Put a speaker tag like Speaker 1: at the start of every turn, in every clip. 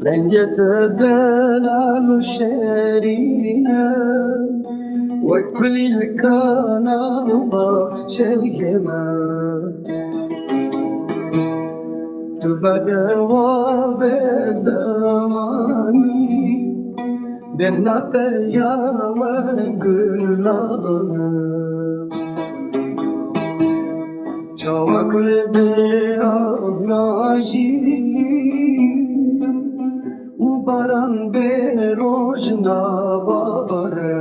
Speaker 1: لنجت زلال الشريعة وكل كان بخشيما تبدأ بزماني بنات يا وقلنا Çavaklı bir avlaşı Ubaran bir rojna bare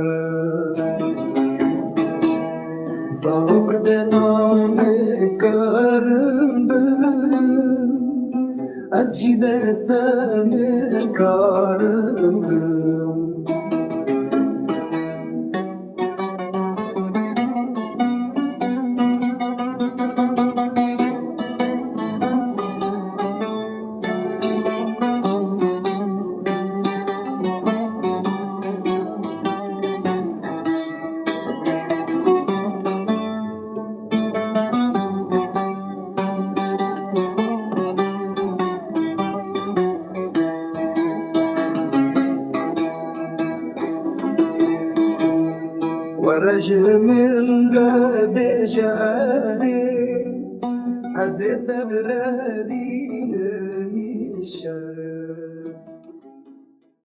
Speaker 1: Zavuk dename karımdı Az cibetten karımdım ورجل بشعري عزيت بلادي الشام